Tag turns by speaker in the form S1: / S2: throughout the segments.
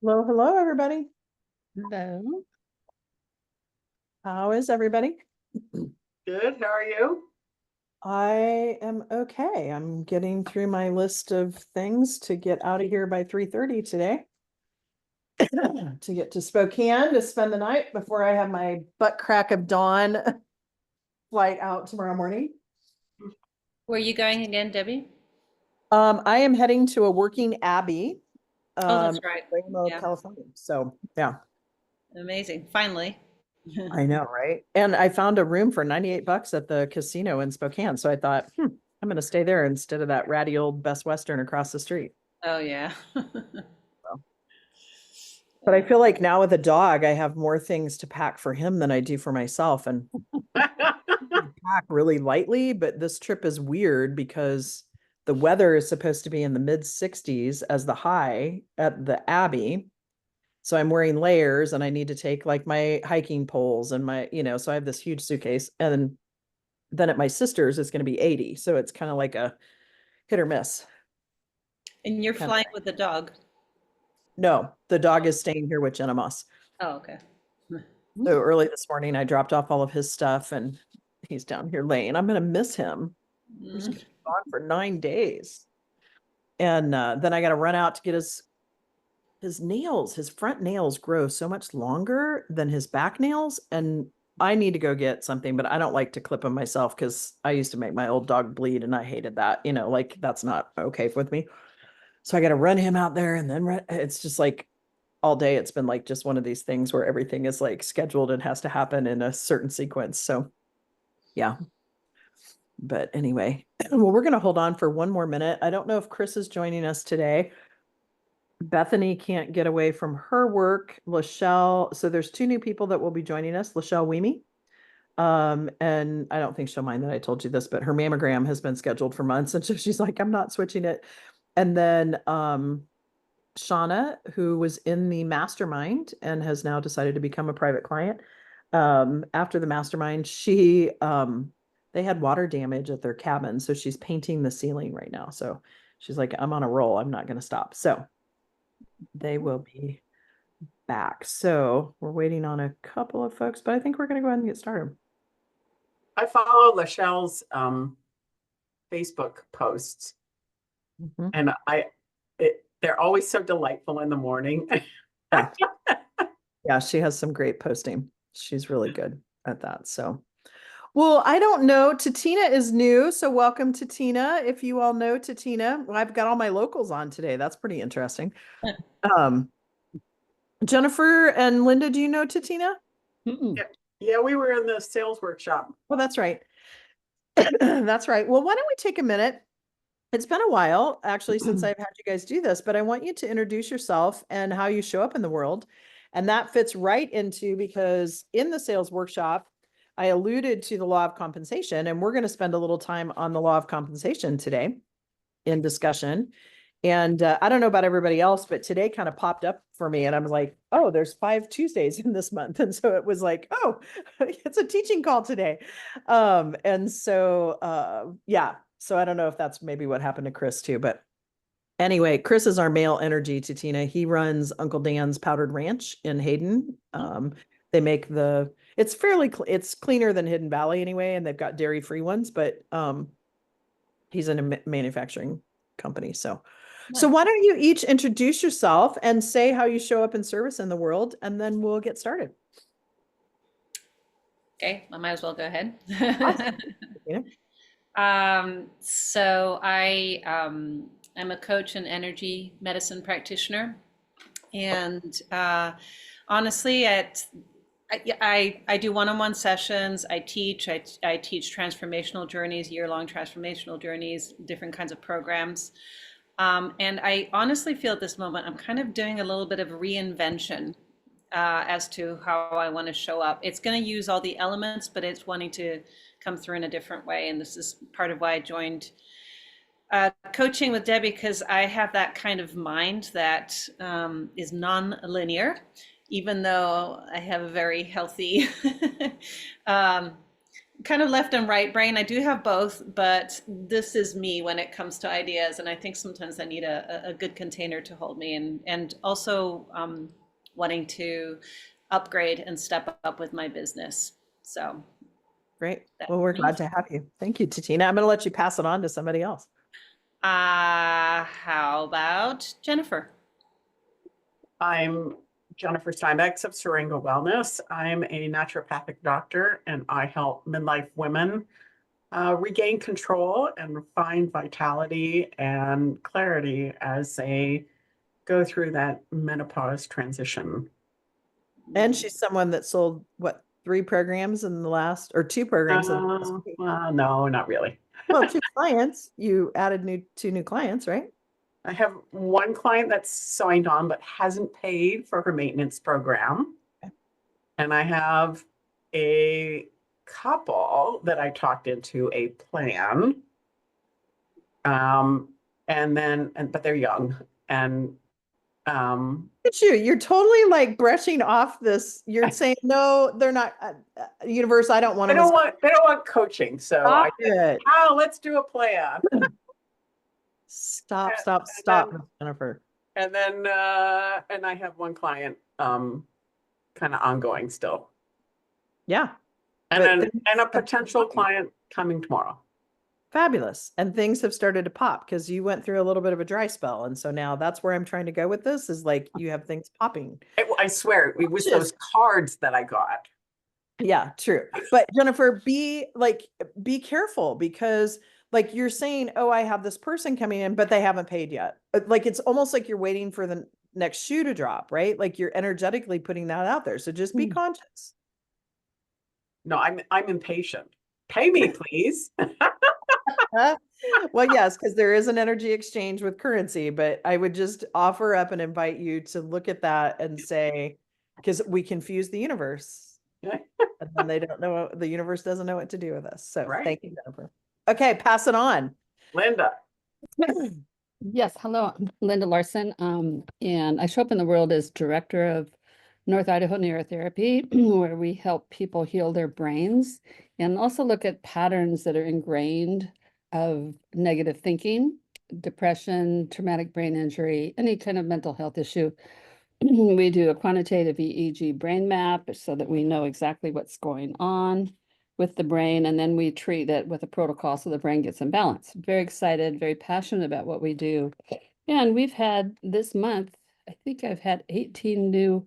S1: Hello, hello, everybody.
S2: Hello.
S1: How is everybody?
S3: Good. How are you?
S1: I am okay. I'm getting through my list of things to get out of here by 3:30 today to get to Spokane to spend the night before I have my butt crack of dawn flight out tomorrow morning.
S2: Where are you going again, Debbie?
S1: I am heading to a working Abbey,
S2: Oh, that's
S1: in
S2: right.
S1: Rainbow,
S2: Yeah,
S1: California. So yeah,
S2: amazing. Finally.
S1: I know, right? And I found a room for 98 bucks at the casino in Spokane. So I thought, I'm going to stay there instead of that ratty old Best Western across the street.
S2: Oh, yeah.
S1: So, but I feel like now with a dog, I have more things to pack for him than I do for myself. And I pack really lightly, but this trip is weird because the weather is supposed to be in the mid 60s as the high at the Abbey. So I'm wearing layers and I need to take like my hiking poles and so I have this huge suitcase. And then at my sister's, it's going to be 80. So it's kind of like a hit or miss
S2: And you're
S1: kind of
S2: flying
S1: thing.
S2: with the dog.
S1: No, the dog is staying here with Jenna Moss.
S2: Oh, okay.
S1: So early this morning, I dropped off all of his stuff and he's down here laying. I'm going to miss him. He's
S2: Mm.
S1: gonna be gone for 9 days. And then I got to run out to get his nails. His front nails grow so much longer than his back nails. And I need to go get something, but I don't like to clip them myself because I used to make my old dog bleed and I hated that. Like that's not okay with me. So I got to run him out there and then it's just like all day. It's been like just one of these things where everything is like scheduled and has to happen in a certain sequence. So yeah. But anyway, well, we're going to hold on for one more minute. I don't know if Chris is joining us today. Bethany can't get away from her work. Lachelle, so there's two new people that will be joining us. Lachelle Weemy. And I don't think she'll mind that I told you this, but her mammogram has been scheduled for months. And so she's like, I'm not switching it. And then Shauna, who was in the mastermind and has now decided to become a private client. After the mastermind, they had water damage at their cabin. So she's painting the ceiling right now. So she's like, I'm on a roll. I'm not going to stop. So they will be back. So we're waiting on a couple of folks, but I think we're going to go ahead and get started.
S3: I follow Lachelle's Facebook posts,
S1: Mhm.
S3: and they're always so delightful in the morning.
S1: Yeah. Yeah, she has some great posting. She's really good at that. So, well, I don't know. Tatina is new. So, welcome to Tina. If you all know Tatina, well, I've got all my locals on today. That's pretty interesting. Um, Jennifer and Linda, do you know Tatina?
S3: Yeah, yeah, we were in the sales workshop.
S1: Well, that's right. That's right. Well, why don't we take a minute? It's been a while actually since I've had you guys do this, but I want you to introduce yourself and how you show up in the world. And that fits right into because in the sales workshop, I alluded to the law of compensation, and we're going to spend a little time on the law of compensation today in discussion. And I don't know about everybody else, but today kind of popped up for me, and I was like, oh, there's 5 Tuesdays in this month. And so it was like, oh, it's a teaching call today. And so, yeah. So I don't know if that's maybe what happened to Chris too, but anyway, Chris is our male energy to Tina. He runs Uncle Dan's Powdered Ranch in Hayden. They make it's cleaner than Hidden Valley anyway, and they've got dairy-free ones, but he's in a manufacturing company. So
S2: Nice.
S1: why don't you each introduce yourself and say how you show up in service in the world, and then we'll get started.
S2: Okay, I might as well go ahead.
S1: Awesome. Yeah.
S2: I'm a coach and energy medicine practitioner. And honestly, I do one-on-one sessions. I teach transformational journeys, year-long transformational journeys, different kinds of programs. And I honestly feel at this moment I'm kind of doing a little bit of reinvention as to how I want to show up. It's going to use all the elements, but it's wanting to come through in a different way. And this is part of why I joined coaching with Debbie, because I have that kind of mind that is non-linear, even though I have a very healthy kind of left and right brain. I do have both, but this is me when it comes to ideas. And I think sometimes I need a good container to hold me, and also wanting to upgrade and step up with my business. So
S1: Great.
S2: that's
S1: Well, we're
S2: me.
S1: glad to have you. Thank you, Tatina. I'm going to let you pass it on to somebody else.
S2: How about Jennifer?
S3: I'm Jennifer Steinbeck of Serengo Wellness. I'm a naturopathic doctor and I help midlife women regain control and find vitality and clarity as they go through that menopause transition.
S1: And she's someone that sold what, 3 programs in the last, or 2 programs in the last week.
S3: No, not really.
S1: Well, 2 clients. You added 2 new clients, right?
S3: I have one client that's signed on but hasn't paid for her maintenance program.
S1: Okay.
S3: And I have a couple that I talked into a plan. But they're young and
S1: Look at you. You're totally like brushing off this. You're saying, no, they're not. Universe, I don't want
S3: they
S1: them.
S3: don't want coaching. So I
S1: Stop
S3: said,
S1: it.
S3: oh, let's do a plan.
S1: Stop,
S3: And
S1: stop,
S3: then-
S1: stop, Miss Jennifer.
S3: And I have one client kind of ongoing still.
S1: Yeah,
S3: And
S1: but
S3: then
S1: things
S3: and a
S1: have
S3: potential
S1: started-
S3: client coming tomorrow.
S1: Fabulous. And things have started to pop because you went through a little bit of a dry spell. And so now that's where I'm trying to go with this is like you have things popping.
S3: I swear it was
S1: Just-
S3: those cards that I got.
S1: Yeah, true. But Jennifer, be careful because like you're saying, oh, I have this person coming in, but they haven't paid yet. Like it's almost like you're waiting for the next shoe to drop, right? Like you're energetically putting that out there. So just be conscious.
S3: No, I'm impatient. Pay me, please.
S1: Well, yes, because there is an energy exchange with currency, but I would just offer up and invite you to look at that and say, because we confuse the universe. And then they don't know, the universe doesn't know what to do with us. So
S3: Right.
S1: thank you, Jennifer. Okay, pass it on.
S3: Linda.
S4: Yes, hello, I'm Linda Larson, and I show up in the world as director of North Idaho Neurotherapy, where we help people heal their brains and also look at patterns that are ingrained of negative thinking, depression, traumatic brain injury, any kind of mental health issue. We do a quantitative EEG brain map so that we know exactly what's going on with the brain, and then we treat it with a protocol so the brain gets in balance. Very excited, very passionate about what we do. And we've had this month, I think I've had 18 new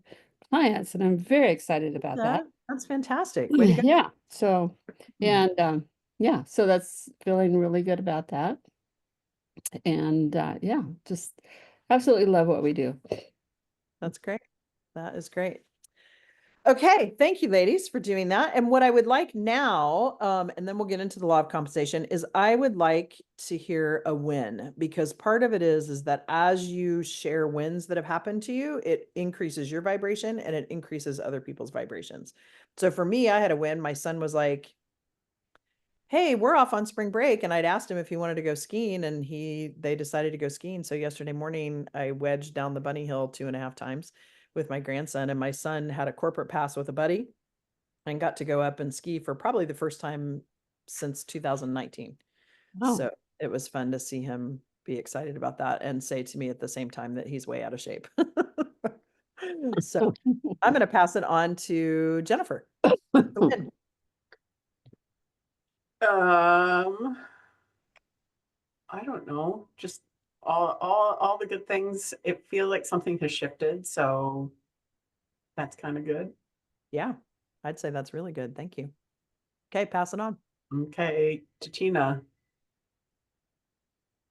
S4: clients, and I'm very excited about that.
S1: That's fantastic. Way to go.
S4: Yeah. So, and yeah, so that's feeling really good about that. And yeah, just absolutely love what we do.
S1: That's great. That is great. Okay, thank you, ladies, for doing that. And what I would like now, and then we'll get into the law of compensation, is I would like to hear a win because part of it is that as you share wins that have happened to you, it increases your vibration and it increases other people's vibrations. So for me, I had a win. My son was like, hey, we're off on spring break. And I'd asked him if he wanted to go skiing and they decided to go skiing. So yesterday morning, I wedged down the bunny hill 2.5 times with my grandson, and my son had a corporate pass with a buddy and got to go up and ski for probably the first time since 2019.
S4: Oh.
S1: So it was fun to see him be excited about that and say to me at the same time that he's way out of shape. So I'm going to pass it on to Jennifer. The win.
S3: I don't know, just all the good things. It feels like something has shifted, so that's kind of good.
S1: Yeah, I'd say that's really good. Thank you. Okay, pass it on.
S3: Okay, Tina.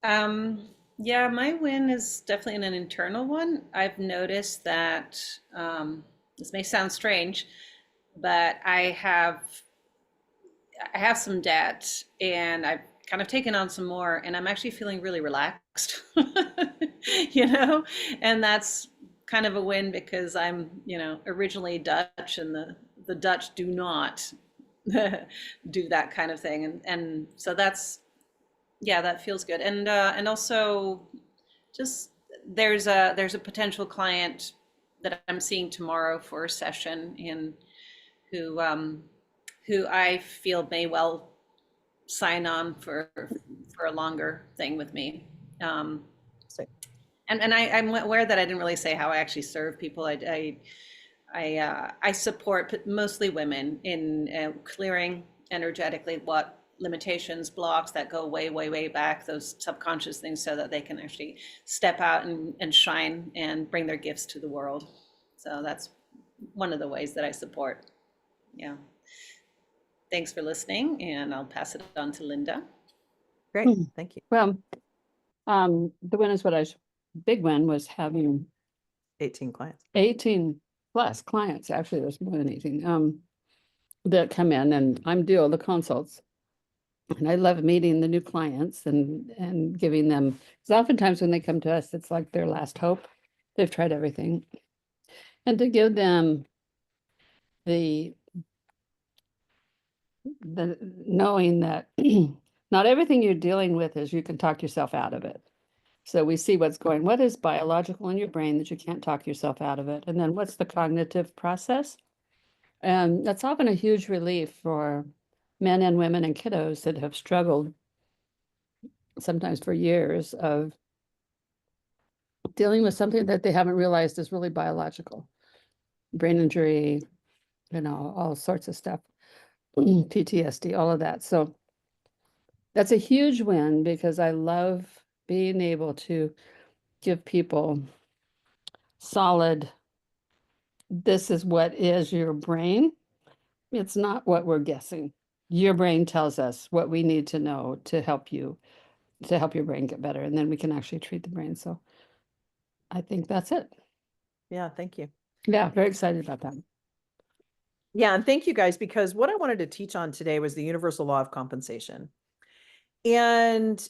S2: Yeah, my win is definitely an internal one. I've noticed that this may sound strange, but I have some debt and I've kind of taken on some more and I'm actually feeling really relaxed. And that's kind of a win because I'm, originally Dutch and the Dutch do not do that kind of thing. And so that feels good. And also just there's a potential client that I'm seeing tomorrow for a session who who I feel may well sign on for a longer thing with me. Um,
S1: So,
S2: I'm aware that I didn't really say how I actually serve people. I support mostly women in clearing energetically what limitations, blocks that go way, way, way back, those subconscious things, so that they can actually step out and shine and bring their gifts to the world. So that's one of the ways that I support. Yeah. Thanks for listening, and I'll pass it on to Linda.
S1: great.
S4: Hmm.
S1: Thank you.
S4: Well, the win is big win was having
S1: 18 clients.
S4: 18 plus clients. Actually, there's more than 18, that come in, and I'm do all the consults. And I love meeting the new clients and giving them, because oftentimes when they come to us, it's like their last hope. They've tried everything. And to give them the knowing that not everything you're dealing with is you can talk yourself out of it. So we see what is biological in your brain that you can't talk yourself out of it. And then what's the cognitive process? And that's often a huge relief for men and women and kiddos that have struggled sometimes for years of dealing with something that they haven't realized is really biological. Brain injury, all sorts of stuff, PTSD, all of that. So that's a huge win because I love being able to give people solid, this is what is your brain. It's not what we're guessing. Your brain tells us what we need to know to help your brain get better. And then we can actually treat the brain. So I think that's it.
S1: Yeah, thank you.
S4: Yeah, very excited about that.
S1: Yeah, and thank you guys, because what I wanted to teach on today was the universal law of compensation. And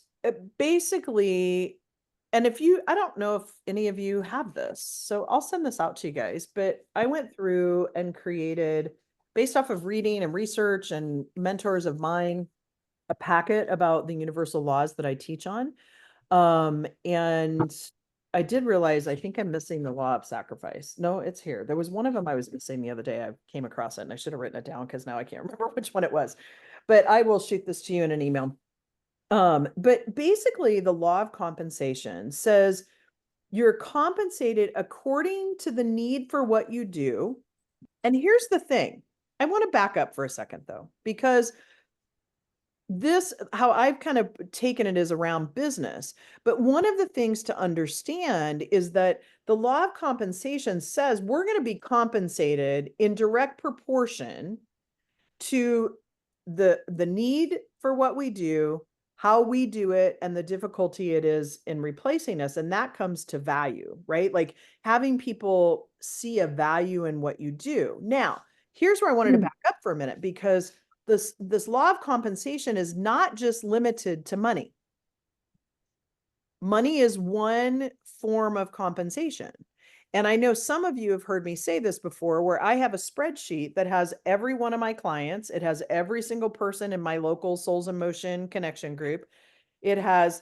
S1: basically, and I don't know if any of you have this, so I'll send this out to you guys, but I went through and created, based off of reading and research and mentors of mine, a packet about the universal laws that I teach on. And I did realize, I think I'm missing the law of sacrifice. No, it's here. There was one of them I was missing the other day. I came across it and I should have written it down because now I can't remember which one it was, but I will shoot this to you in an email. But basically the law of compensation says you're compensated according to the need for what you do. And here's the thing. I want to back up for a second though, because how I've kind of taken it is around business. But one of the things to understand is that the law of compensation says we're going to be compensated in direct proportion to the need for what we do, how we do it, and the difficulty it is in replacing us. And that comes to value, right? Like having people see a value in what you do. Now, here's where I wanted to back up for a minute, because this law of compensation is not just limited to money. Money is one form of compensation. And I know some of you have heard me say this before, where I have a spreadsheet that has every one of my clients. It has every single person in my local Souls in Motion connection group. It has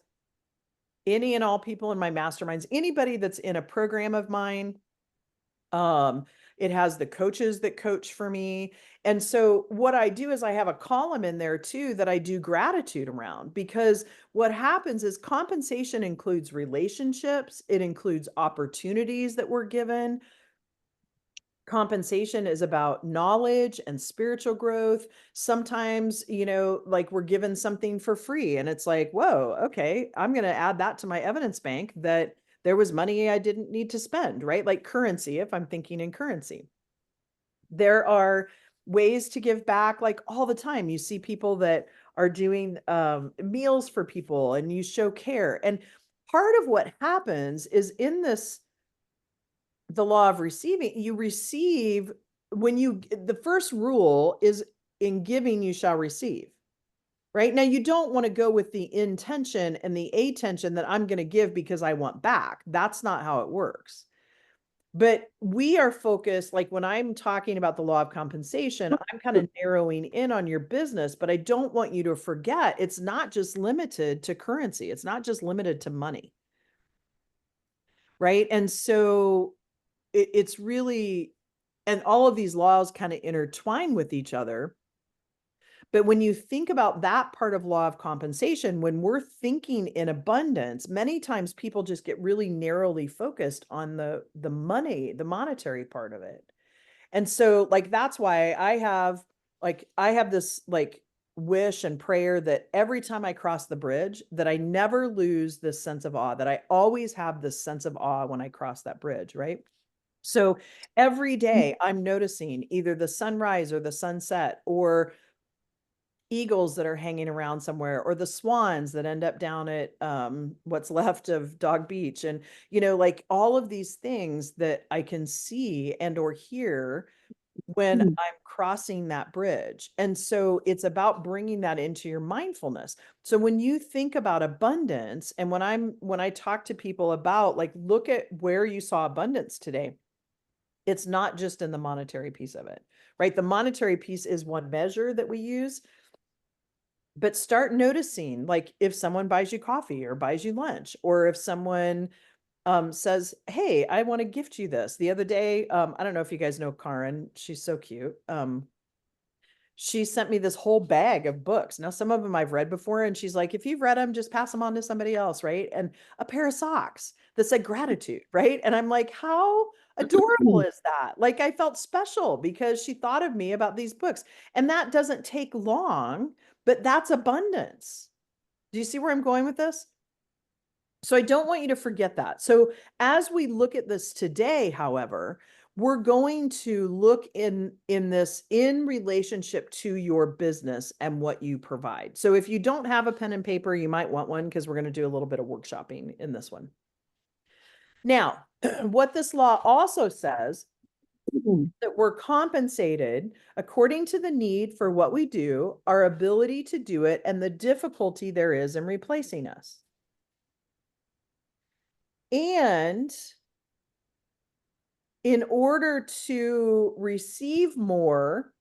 S1: any and all people in my masterminds, anybody that's in a program of mine. It has the coaches that coach for me. And so what I do is I have a column in there too that I do gratitude around, because what happens is compensation includes relationships. It includes opportunities that we're given. Compensation is about knowledge and spiritual growth. Sometimes, like we're given something for free and it's like, whoa, okay, I'm going to add that to my evidence bank that there was money I didn't need to spend, right? Like currency, if I'm thinking in currency. There are ways to give back, like all the time. You see people that are doing meals for people and you show care. And part of what happens is in the law of receiving, you receive the first rule is in giving, you shall receive. Right now, you don't want to go with the intention and the attention that I'm going to give because I want back. That's not how it works. But we are focused, like when I'm talking about the law of compensation, I'm kind of narrowing in on your business, but I don't want you to forget it's not just limited to currency. It's not just limited to money. Right. And so it's really, and all of these laws kind of intertwine with each other. But when you think about that part of law of compensation, when we're thinking in abundance, many times people just get really narrowly focused on the money, the monetary part of it. And so like that's why I have this like wish and prayer that every time I cross the bridge, that I never lose this sense of awe, that I always have this sense of awe when I cross that bridge, right? So every day I'm noticing either the sunrise or the sunset or eagles that are hanging around somewhere or the swans that end up down at what's left of Dog Beach, and like all of these things that I can see and or hear when I'm crossing that bridge. And so it's about bringing that into your mindfulness. So when you think about abundance, and when I talk to people about like, look at where you saw abundance today, it's not just in the monetary piece of it, right? The monetary piece is one measure that we use, but start noticing like if someone buys you coffee or buys you lunch, or if someone says, hey, I want to gift you this. The other day, I don't know if you guys know Karen, she's so cute. She sent me this whole bag of books. Now, some of them I've read before, and she's like, if you've read them, just pass them on to somebody else, right? And a pair of socks that said gratitude, right? And I'm like, how adorable is that? Like, I felt special because she thought of me about these books. And that doesn't take long, but that's abundance. Do you see where I'm going with this? So I don't want you to forget that. So as we look at this today, however, we're going to look in this in relationship to your business and what you provide. So if you don't have a pen and paper, you might want one, because we're going to do a little bit of workshopping in this one. Now, what this law also says that we're compensated according to the need for what we do, our ability to do it, and the difficulty there is in replacing us. And in order to receive more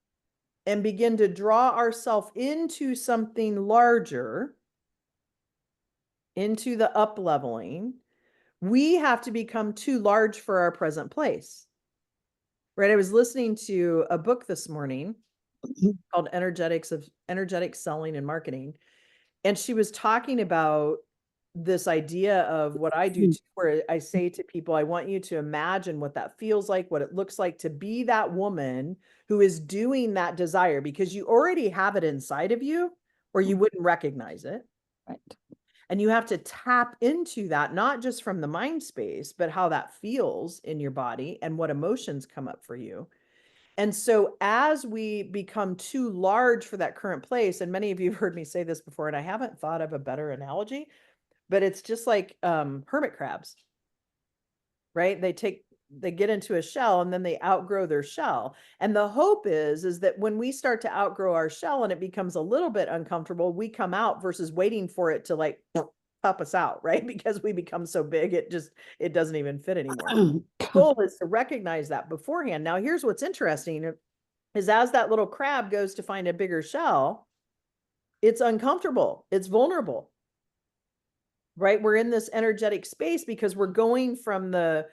S1: and begin to draw ourselves into something larger, into the up leveling, we have to become too large for our present place. Right? I was listening to a book this morning called Energetic Selling and Marketing. And she was talking about this idea of what I do too, where I say to people, I want you to imagine what that feels like, what it looks like to be that woman who is doing that desire, because you already have it inside of you, or you wouldn't recognize it.
S4: Right.
S1: And you have to tap into that, not just from the mind space, but how that feels in your body and what emotions come up for you. And so as we become too large for that current place, and many of you have heard me say this before, and I haven't thought of a better analogy, but it's just like hermit crabs, right? They get into a shell and then they outgrow their shell. And the hope is that when we start to outgrow our shell and it becomes a little bit uncomfortable, we come out versus waiting for it to like pop us out, right? Because we become so big, it doesn't even fit anymore. The goal is to recognize that beforehand. Now, here's what's interesting is as that little crab goes to find a bigger shell, it's uncomfortable, it's vulnerable, right? We're in this energetic space because we're going from the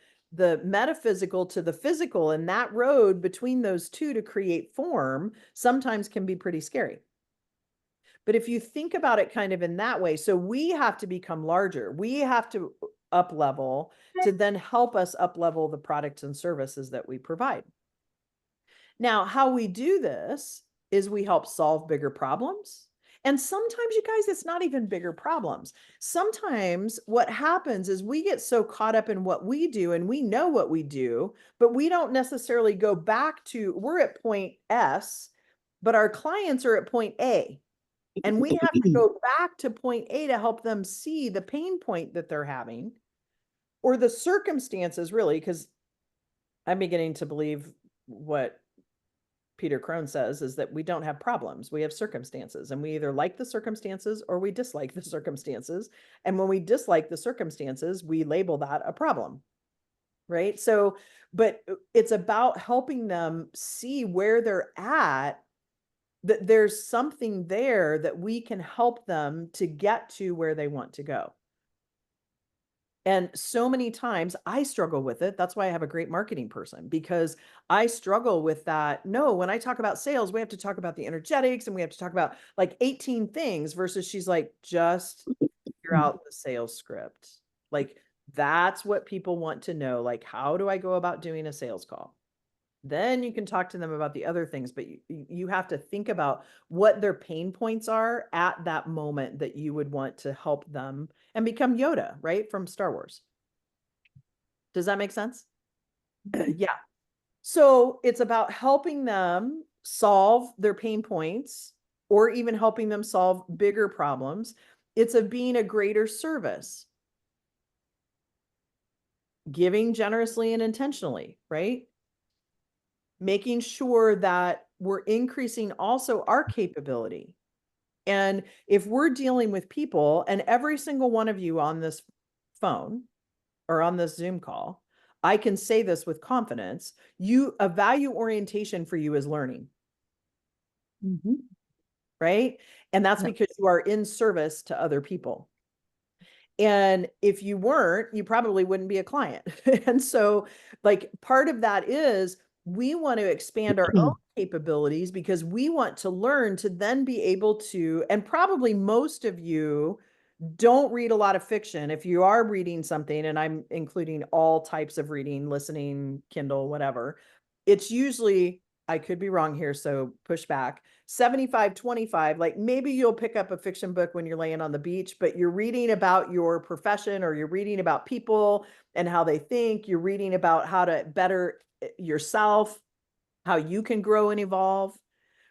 S1: metaphysical to the physical, and that road between those two to create form sometimes can be pretty scary. But if you think about it kind of in that way, so we have to become larger. We have to up level to then help us up level the products and services that we provide. Now, how we do this is we help solve bigger problems. And sometimes, you guys, it's not even bigger problems. Sometimes what happens is we get so caught up in what we do and we know what we do, but we don't necessarily go back to, we're at point S, but our clients are at point A. And we have to go back to point A to help them see the pain point that they're having, or the circumstances, really, because I'm beginning to believe what Peter Crone says is that we don't have problems. We have circumstances, and we either like the circumstances or we dislike the circumstances. And when we dislike the circumstances, we label that a problem. Right? So, but it's about helping them see where they're at, that there's something there that we can help them to get to where they want to go. And so many times I struggle with it. That's why I have a great marketing person, because I struggle with that. No, when I talk about sales, we have to talk about the energetics and we have to talk about like 18 things versus she's like, just figure out the sales script. Like that's what people want to know. Like, how do I go about doing a sales call? Then you can talk to them about the other things, but you have to think about what their pain points are at that moment that you would want to help them and become Yoda, right? From Star Wars. Does that make sense? Yeah. So it's about helping them solve their pain points or even helping them solve bigger problems. It's of being a greater service, giving generously and intentionally, right? Making sure that we're increasing also our capability. And if we're dealing with people, and every single one of you on this phone or on this Zoom call, I can say this with confidence, a value orientation for you is learning, right? And that's
S4: Yeah.
S1: because you are in service to other people. And if you weren't, you probably wouldn't be a client. And so, like, part of that is we want to expand our own capabilities because we want to learn to then be able to, and probably most of you don't read a lot of fiction. If you are reading something, and I'm including all types of reading, listening, Kindle, whatever, it's usually, I could be wrong here, so push back, 75-25. Like maybe you'll pick up a fiction book when you're laying on the beach, but you're reading about your profession or you're reading about people and how they think. You're reading about how to better yourself, how you can grow and evolve,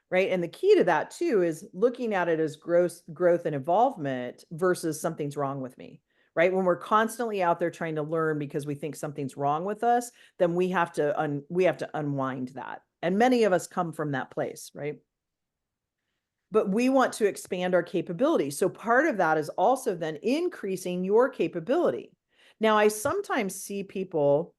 S1: right? And the key to that too is looking at it as growth and involvement versus something's wrong with me, right? When we're constantly out there trying to learn because we think something's wrong with us, then we have to unwind that. And many of us come from that place, right? But we want to expand our capability. So part of that is also then increasing your capability. Now, I sometimes see people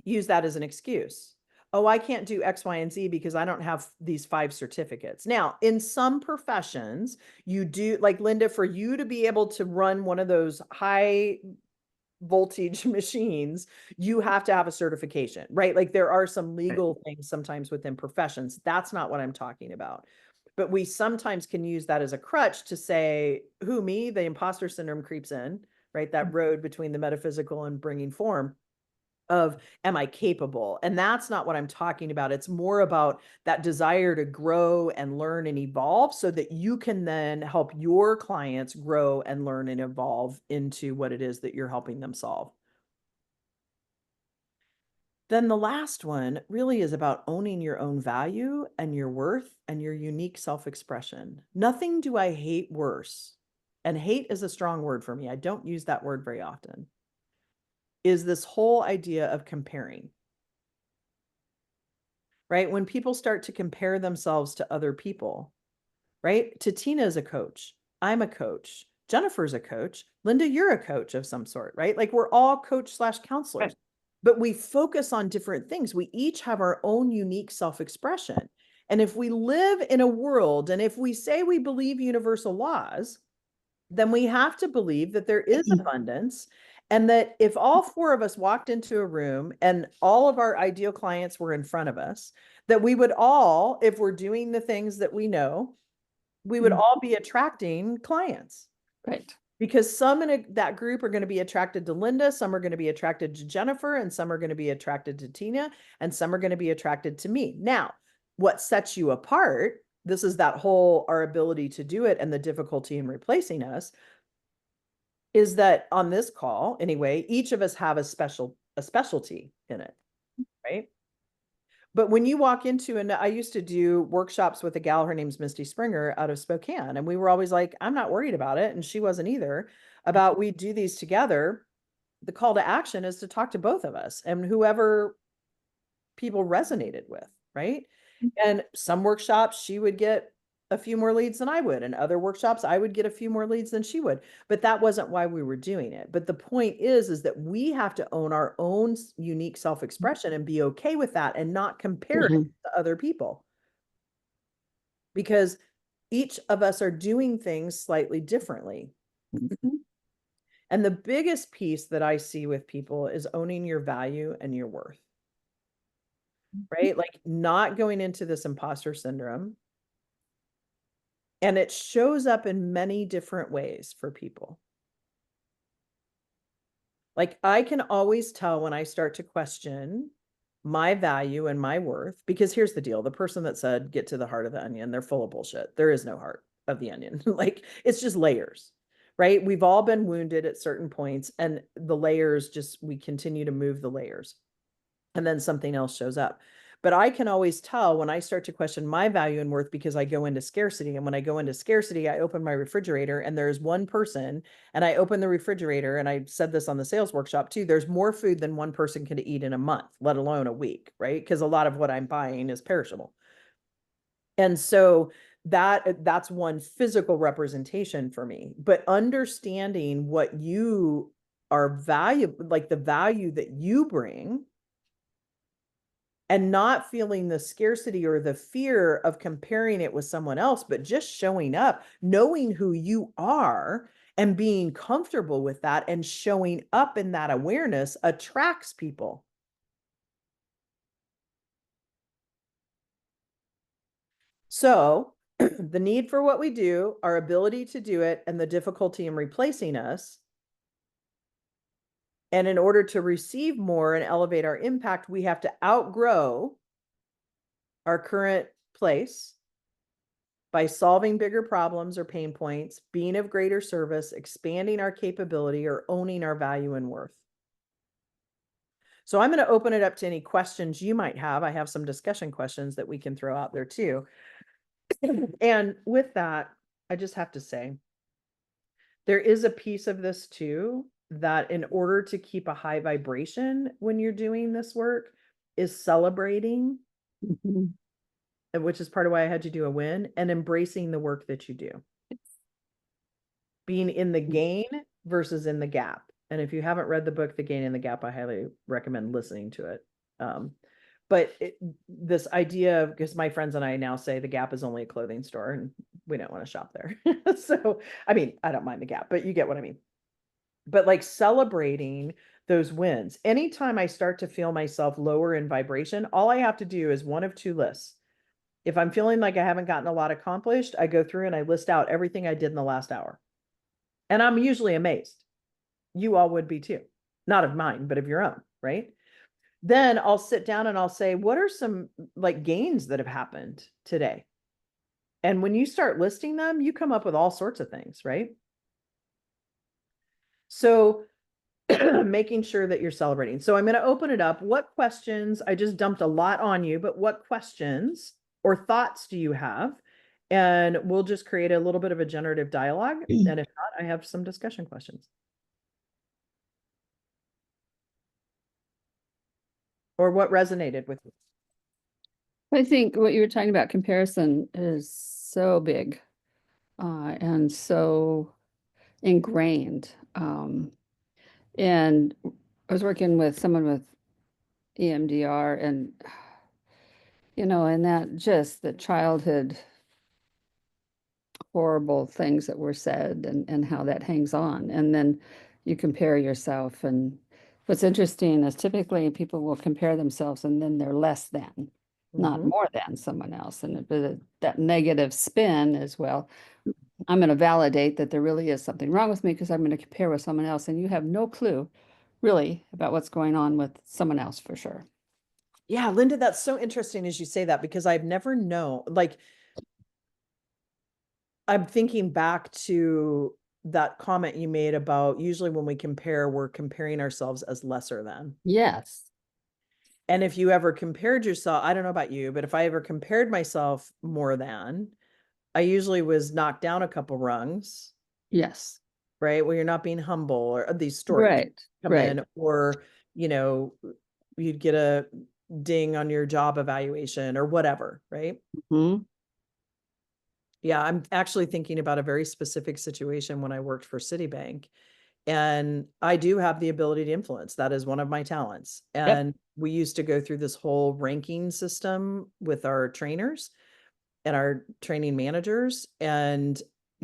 S1: use that as an excuse. Oh, I can't do X, Y, and Z because I don't have these 5 certificates. Now, in some professions, you do, like Linda, for you to be able to run one of those high voltage machines, you have to have a certification, right? Like there are some legal things sometimes within professions. That's not what I'm talking about. But we sometimes can use that as a crutch to say, who, me? The imposter syndrome creeps in, right? That road between the metaphysical and bringing form of, am I capable? And that's not what I'm talking about. It's more about that desire to grow and learn and evolve so that you can then help your clients grow and learn and evolve into what it is that you're helping them solve. Then the last one really is about owning your own value and your worth and your unique self-expression. Nothing do I hate worse. And hate is a strong word for me. I don't use that word very often. Is this whole idea of comparing, right? When people start to compare themselves to other people, right? Tatina is a coach. I'm a coach. Jennifer's a coach. Linda, you're a coach of some sort, right? Like we're all coach/counselors, but we focus on different things. We each have our own unique self-expression. And if we live in a world, and if we say we believe universal laws, then we have to believe that there is abundance. And that if all 4 of us walked into a room and all of our ideal clients were in front of us, that we would all, if we're doing the things that we know, we would all be attracting clients.
S4: Right.
S1: Because some in that group are going to be attracted to Linda, some are going to be attracted to Jennifer, and some are going to be attracted to Tina, and some are going to be attracted to me. Now, what sets you apart, this is that whole, our ability to do it and the difficulty in replacing us, is that on this call, anyway, each of us have a specialty in it, right? But when you walk into, and I used to do workshops with a gal, her name's Misty Springer out of Spokane. And we were always like, I'm not worried about it. And she wasn't either, about we do these together. The call to action is to talk to both of us and whoever people resonated with, right? And some workshops she would get a few more leads than I would, and other workshops I would get a few more leads than she would. But that wasn't why we were doing it. But the point is that we have to own our own unique self-expression and be okay with that and not compare it to other people. Because each of us are doing things slightly differently. And the biggest piece that I see with people is owning your value and your worth, right? Like not going into this imposter syndrome. And it shows up in many different ways for people. Like I can always tell when I start to question my value and my worth, because here's the deal. The person that said, get to the heart of the onion, they're full of bullshit. There is no heart of the onion. Like it's just layers, right? We've all been wounded at certain points and the layers just, we continue to move the layers and then something else shows up. But I can always tell when I start to question my value and worth because I go into scarcity. And when I go into scarcity, I open my refrigerator and there's one person, and I open the refrigerator, and I said this on the sales workshop too, there's more food than one person could eat in a month, let alone a week, right? Because a lot of what I'm buying is perishable. And so that's one physical representation for me. But understanding what you are valuable, like the value that you bring, and not feeling the scarcity or the fear of comparing it with someone else, but just showing up, knowing who you are and being comfortable with that and showing up in that awareness attracts people. So the need for what we do, our ability to do it, and the difficulty in replacing us. And in order to receive more and elevate our impact, we have to outgrow our current place by solving bigger problems or pain points, being of greater service, expanding our capability, or owning our value and worth. So I'm going to open it up to any questions you might have. I have some discussion questions that we can throw out there too. And with that, I just have to say, there is a piece of this too, that in order to keep a high vibration when you're doing this work is celebrating,
S4: Mhm.
S1: which is part of why I had you do a win, and embracing the work that you do. Being in the gain versus in the gap. And if you haven't read the book, The Gain and the Gap, I highly recommend listening to it. But this idea of, because my friends and I now say the Gap is only a clothing store and we don't want to shop there. So, I mean, I don't mind the Gap, but you get what I mean. But like celebrating those wins. Anytime I start to feel myself lower in vibration, all I have to do is one of two lists. If I'm feeling like I haven't gotten a lot accomplished, I go through and I list out everything I did in the last hour. And I'm usually amazed. You all would be too. Not of mine, but of your own, right? Then I'll sit down and I'll say, what are some like gains that have happened today? And when you start listing them, you come up with all sorts of things, right? So making sure that you're celebrating. So I'm going to open it up. What questions? I just dumped a lot on you, but what questions or thoughts do you have? And we'll just create a little bit of a generative dialogue. And if not, I have some discussion questions. Or what resonated with you?
S4: I think what you were talking about, comparison, is so big and so ingrained. And I was working with someone with EMDR, and and that just the childhood horrible things that were said, and how that hangs on. And then you compare yourself. And what's interesting is typically people will compare themselves and then they're less than, not
S1: Mhm.
S4: more than someone else. And that negative spin as well. I'm going to validate that there really is something wrong with me because I'm going to compare with someone else. And you have no clue really about what's going on with someone else for sure.
S1: Yeah, Linda, that's so interesting as you say that, because I've never known, like, I'm thinking back to that comment you made about usually when we compare, we're comparing ourselves as lesser than.
S4: Yes.
S1: And if you ever compared yourself, I don't know about you, but if I ever compared myself more than, I usually was knocked down a couple rungs,
S4: Yes.
S1: right? Where you're not being humble, or these stories
S4: Right.
S1: come
S4: Right.
S1: in, or, you'd get a ding on your job evaluation or whatever, right?
S4: Mhm.
S1: Yeah, I'm actually thinking about a very specific situation when I worked for Citibank. And I do have the ability to influence. That is one of my talents.
S4: Yep.
S1: And we used to go through this whole ranking system with our trainers and our training managers. And,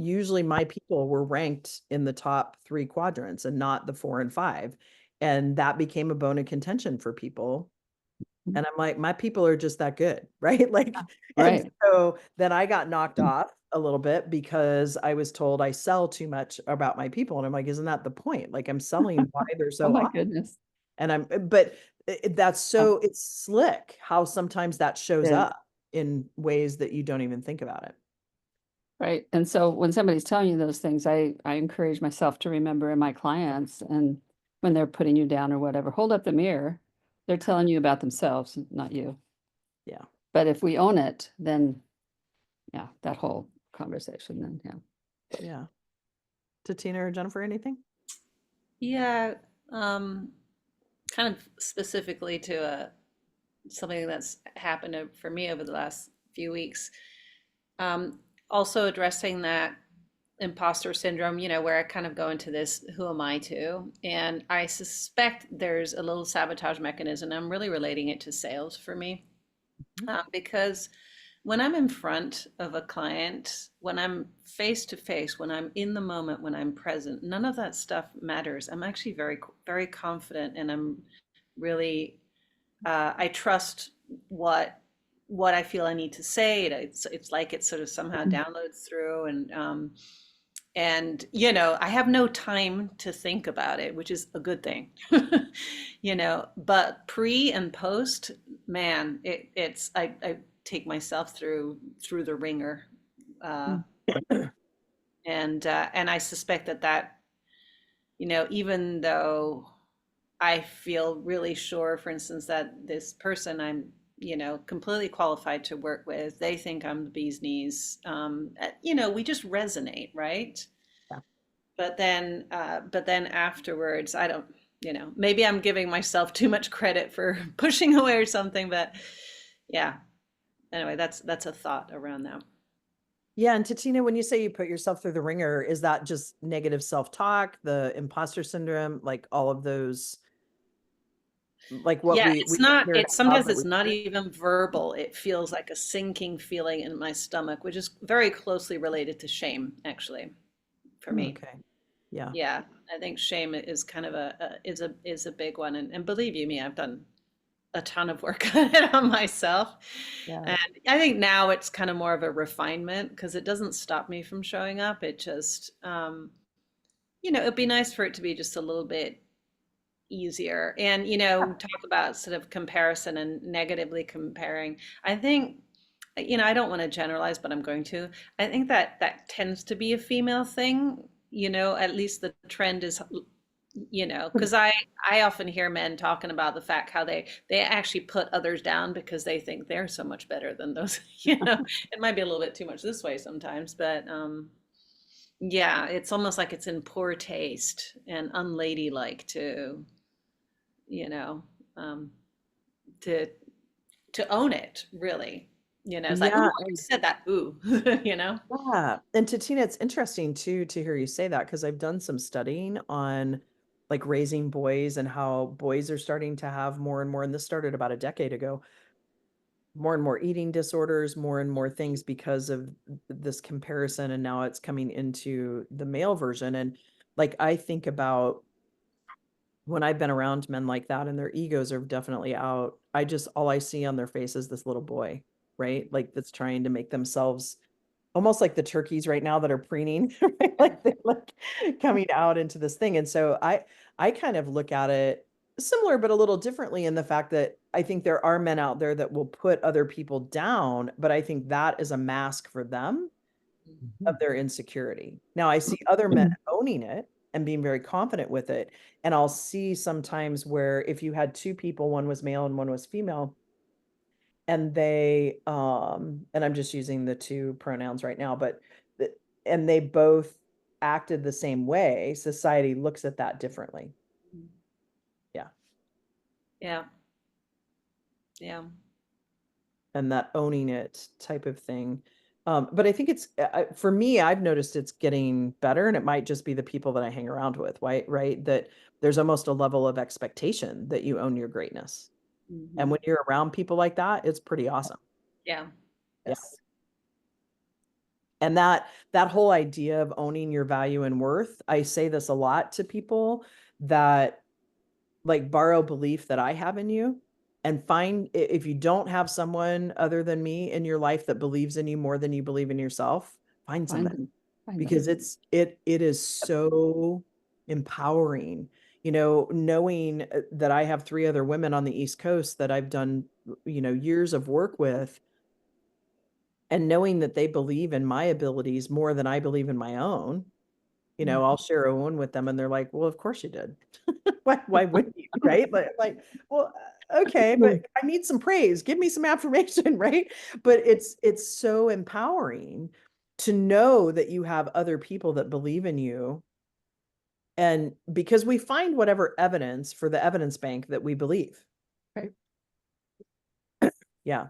S1: usually my people were ranked in the top 3 quadrants and not the 4 and 5. And that became a bone of contention for people.
S4: Mhm.
S1: And I'm like, my people are just that good, right? Like, and
S4: Right.
S1: so then I got knocked off a little bit because I was told I sell too much about my people. And I'm like, isn't that the point? Like, I'm selling why they're
S4: Oh
S1: so
S4: my
S1: awesome.
S4: goodness.
S1: And but that's so, it's slick how sometimes that shows
S4: It is.
S1: up in ways that you don't even think about it.
S4: Right. And so when somebody's telling you those things, I encourage myself to remember in my clients, and when they're putting you down or whatever, hold up the mirror. They're telling you about themselves, not you.
S1: Yeah.
S4: But if we own it, then yeah, that whole conversation then, yeah.
S1: Yeah. Tatina or Jennifer, anything?
S2: Yeah, kind of specifically to something that's happened for me over the last few weeks. Also addressing that imposter syndrome, where I kind of go into this, who am I to? And I suspect there's a little sabotage mechanism. I'm really relating it to sales for me, because when I'm in front of a client, when I'm face to face, when I'm in the moment, when I'm present, none of that stuff matters. I'm actually very, very confident, and I'm really, I trust what I feel I need to say. It's like it sort of somehow downloads through, and I have no time to think about it, which is a good thing. But pre and post, man, it's I take myself through the ringer, uh, and I suspect that even though I feel really sure, for instance, that this person I'm completely qualified to work with, they think I'm the bee's knees. We just resonate, right?
S1: Yeah.
S2: But then afterwards, I don't, maybe I'm giving myself too much credit for pushing away or something, but yeah. Anyway, that's a thought around that.
S1: Yeah. And Tatina, when you say you put yourself through the ringer, is that just negative self-talk, the imposter syndrome, like all of those, like what
S2: Yeah,
S1: we
S2: it's not,
S1: hear
S2: it's
S1: out loud
S2: sometimes
S1: that
S2: it's
S1: we
S2: not
S1: hear?
S2: even verbal. It feels like a sinking feeling in my stomach, which is very closely related to shame, actually, for me.
S1: Okay. Yeah.
S2: Yeah, I think shame is kind of a big one, and believe you me, I've done a ton of work on it on myself,
S1: Yeah.
S2: and I think now it's kind of more of a refinement because it doesn't stop me from showing up. It just, it'd be nice for it to be just a little bit easier, and talk about sort of comparison and negatively comparing. I think, I don't want to generalize, but I'm going to. I think that tends to be a female thing. At least the trend is, because I often hear men talking about the fact how they actually put others down because they think they're so much better than those. It might be a little bit too much this way sometimes, but yeah, it's almost like it's in poor taste and unladylike to, you know, um, to own it, really. It's like, ooh,
S1: Yeah.
S2: I said that, ooh, you know?
S1: Yeah. And Tatina, it's interesting too to hear you say that because I've done some studying on like raising boys and how boys are starting to have more and more, and this started about a decade ago, more and more eating disorders, more and more things because of this comparison. And now it's coming into the male version. And like I think about when I've been around men like that and their egos are definitely out, all I see on their face is this little boy, right? Like that's trying to make themselves almost like the turkeys right now that are preening, right? Like they're like coming out into this thing. And so I kind of look at it similar, but a little differently in the fact that I think there are men out there that will put other people down, but I think that is a mask for them of their insecurity. Now I see other men owning it and being very confident with it. And I'll see sometimes where if you had two people, one was male and one was female, and and I'm just using the two pronouns right now, but and they both acted the same way, society looks at that differently. Yeah.
S2: Yeah. Yeah.
S1: And that owning it type of thing. But I think it's for me, I've noticed it's getting better, and it might just be the people that I hang around with, right? That there's almost a level of expectation that you own your greatness. And
S2: Mhm.
S1: when you're around people like that, it's pretty awesome.
S2: Yeah.
S1: Yeah.
S2: Yes.
S1: And that whole idea of owning your value and worth, I say this a lot to people that like borrow belief that I have in you and find if you don't have someone other than me in your life that believes in you more than you believe in yourself, find
S4: Find
S1: somebody,
S4: them. Find them.
S1: because it is so empowering, knowing that I have 3 other women on the East Coast that I've done, years of work with, and knowing that they believe in my abilities more than I believe in my own. I'll share a one with them and they're like, well, of course you did. Why wouldn't you? Right. Like, well, okay, but I need some praise. Give me some affirmation. Right. But it's so empowering to know that you have other people that believe in you. And because we find whatever evidence for the evidence bank that we believe.
S4: Right.
S1: Yeah.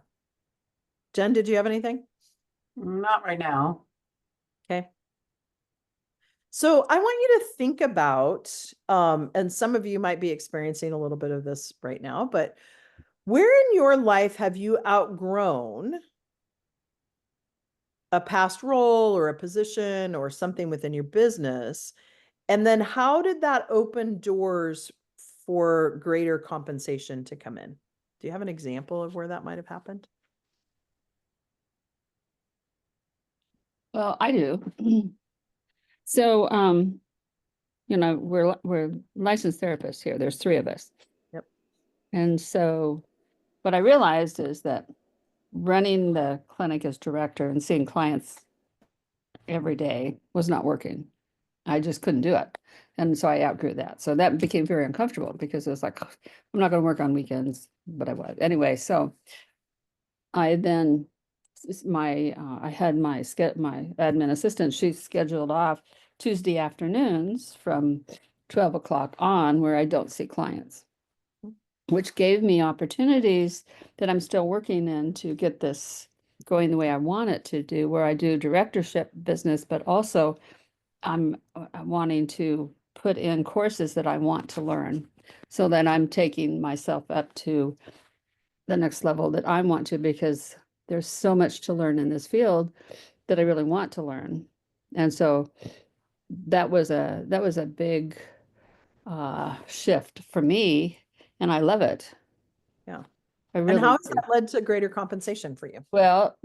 S1: Jen, did you have anything?
S3: Not right now.
S1: Okay. So I want you to think about, and some of you might be experiencing a little bit of this right now, but where in your life have you outgrown a past role or a position or something within your business? And then how did that open doors for greater compensation to come in? Do you have an example of where that might have happened?
S4: Well, I do. So, we're licensed therapists here. There's 3 of us.
S1: Yep.
S4: And so what I realized is that running the clinic as director and seeing clients every day was not working. I just couldn't do it. And so I outgrew that. So that became very uncomfortable because it was like, I'm not going to work on weekends, but I would. Anyway, so I then I had my admin assistant, she scheduled off Tuesday afternoons from 12 o'clock on where I don't see clients, which gave me opportunities that I'm still working in to get this going the way I want it to do, where I do directorship business, but also I'm wanting to put in courses that I want to learn so that I'm taking myself up to the next level that I want to, because there's so much to learn in this field that I really want to learn. And so that was a big shift for me, and I love it.
S1: Yeah.
S4: I
S1: And
S4: really
S1: how has
S4: do.
S1: that led to greater compensation for you?
S4: Well,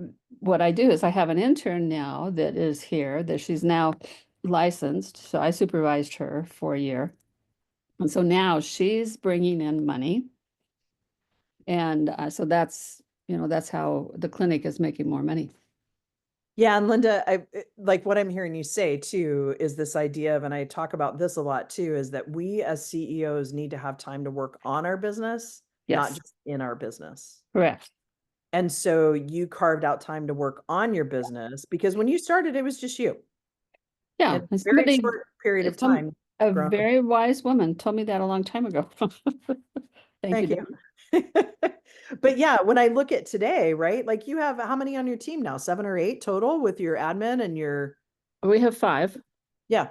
S4: what I do is I have an intern now that is here, that she's now licensed. So I supervised her for a year. And so now she's bringing in money. And so that's how the clinic is making more money.
S1: Yeah, and Linda, like what I'm hearing you say too is this idea of, and I talk about this a lot too, is that we as CEOs need to have time to work on our business, not
S4: Yes,
S1: just in our business.
S4: correct.
S1: And so you carved out time to work on your business because when you started, it was just you.
S4: Yeah.
S1: In a
S4: And
S1: very
S4: somebody,
S1: short period of
S4: some,
S1: time.
S4: a
S1: grown.
S4: very wise woman told me that a long time ago. Thank you.
S1: Thank you. But yeah, when I look at today, right? Like you have how many on your team now? 7 or 8 total with your admin and your,
S4: We have 5,
S1: yeah.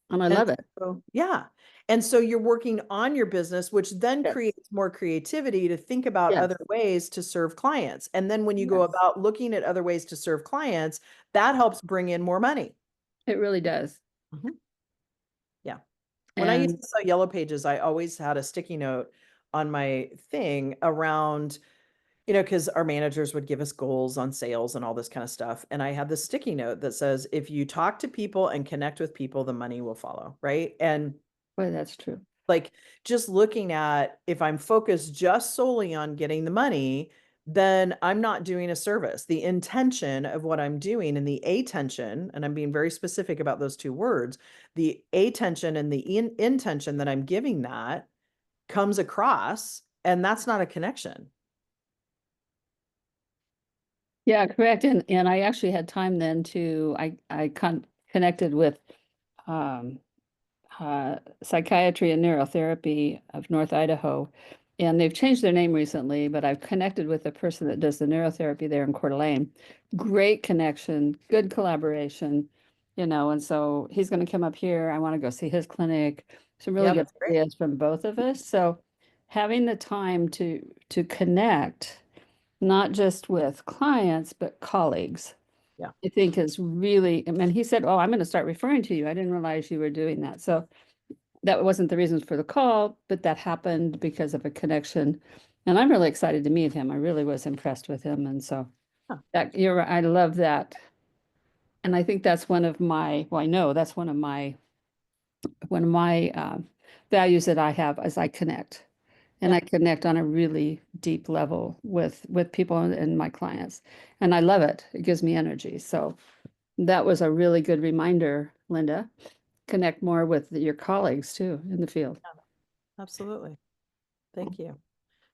S4: and I
S1: And
S4: love it.
S1: so, yeah. And so you're working on your business, which then
S4: Yes.
S1: creates more creativity to think about
S4: Yes.
S1: other ways to serve clients. And then when you go
S4: Yes.
S1: about looking at other ways to serve clients, that helps bring in more money.
S4: It really does.
S1: Yeah. When I used
S4: And
S1: to sell Yellow Pages, I always had a sticky note on my thing around, because our managers would give us goals on sales and all this kind of stuff. And I had this sticky note that says, if you talk to people and connect with people, the money will follow. Right. And
S4: boy, that's true.
S1: like just looking at if I'm focused just solely on getting the money, then I'm not doing a service. The intention of what I'm doing and the attention, and I'm being very specific about those 2 words, the attention and the intention that I'm giving that comes across, and that's not a connection.
S4: Yeah, correct. And I actually had time then I connected with um, Psychiatry and Neurotherapy of North Idaho. And they've changed their name recently, but I've connected with the person that does the neurotherapy there in Coeur d'Alene. Great connection, good collaboration, and so he's going to come up here. I want to go see his clinic. Some really
S1: Yeah,
S4: good
S1: that's great.
S4: ideas from both of us. So having the time to connect, not just with clients, but colleagues. I think is really, I mean, he said, oh, I'm going to start referring to you. I didn't realize you were doing that. So that wasn't the reasons for the call, but that happened because of a connection. And I'm really excited to meet him. I really was impressed with him. And so
S1: Huh.
S4: that you're right, I love that. And I think that's one of my, well, I know that's one of my values that I have as I connect. And
S1: Yeah.
S4: I connect on a really deep level with people and my clients. And I love it. It gives me energy. So that was a really good reminder, Linda. Connect more with your colleagues too in the field.
S1: Absolutely. Thank you.
S4: Mm.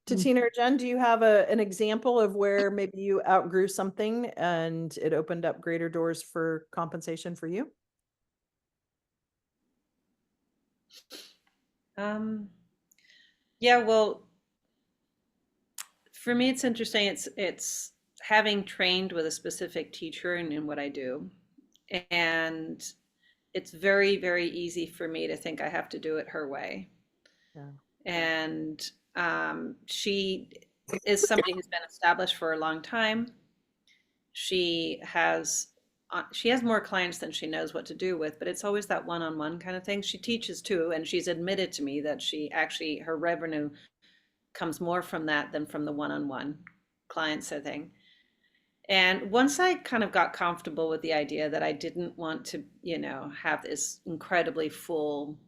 S1: Tatina or Jen, do you have an example of where maybe you outgrew something and it opened up greater doors for compensation for you?
S2: Yeah, well, for me, it's interesting. It's having trained with a specific teacher in what I do, and it's very, very easy for me to think I have to do it her way.
S1: Yeah.
S2: And she is somebody who's been established for a long time. She has more clients than she knows what to do with, but it's always that one-on-one kind of thing. She teaches too, and she's admitted to me that her revenue comes more from that than from the one-on-one clients thing. And once I kind of got comfortable with the idea that I didn't want to, have this incredibly full